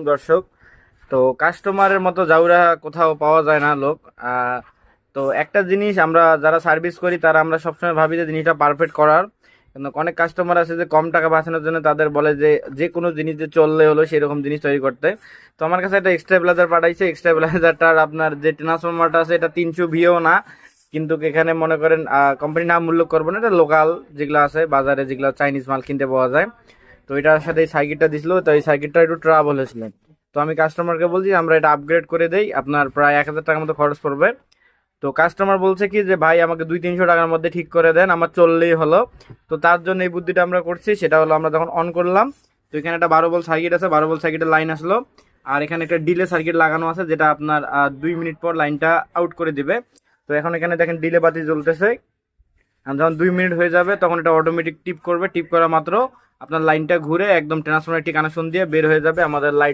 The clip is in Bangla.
দর্শক, তো কাস্টমারের মতো জাউরা কোথাও পাওয়া যায় না লোক। আহ, তো একটা জিনিস আমরা যারা সার্ভিস করি তারা আমরা সবসময় ভাবি যে জিনিসটা পারফেক্ট করার, কিন্তু অনেক কাস্টমার আছে যে কম টাকা বাঁচানোর জন্য তাদের বলে যে যে কোনো জিনিস যে চললে হলো সেরকম জিনিস তৈরি করতে। তো আমার কাছে একটা এক্সট্রাবিলাইজার পাঠাইছে, এক্সট্রাবিলাইজারটার আপনার যে ট্রান্সফরমারটা আছে এটা 300 ভিও না, কিন্তু এখানে মনে করেন কোম্পানির নাম উল্লেখ করবো না, এটা লোকাল যেগুলো আছে বাজারে, যেগুলো চাইনিজ মাল কিনতে পাওয়া যায়। তো এটার সাথে এই সার্কিটটা দিছিল, তো এই সার্কিটটা একটু ট্রাবল হয়েছিল। তো আমি কাস্টমারকে বলছি আমরা এটা আপগ্রেড করে দেই, আপনার প্রায় 1,000 টাকার মতো খরচ পড়বে। তো কাস্টমার বলছে কি যে ভাই আমাকে 200-300 টাকার মধ্যে ঠিক করে দেন, আমার চললেই হলো। তো তার জন্য এই বুদ্ধিটা আমরা করছি, সেটা হলো আমরা যখন অন করলাম, তো এখানে একটা 12 ভোল্ট সার্কিট আছে, 12 ভোল্ট সার্কিটের লাইন আসলো। আর এখানে একটা ডিলে সার্কিট লাগানো আছে, যেটা আপনার 2 মিনিট পর লাইনটা আউট করে দিবে। তো এখন এখানে দেখেন ডিলে বাতি জ্বলতেছে, আর যখন 2 মিনিট হয়ে যাবে তখন এটা অটোমেটিক টিপ করবে, টিপ করা মাত্র আপনার লাইনটা ঘুরে একদম ট্রান্সফরমার কানেকশন দিয়ে বের হয়ে যাবে আমাদের লাইট।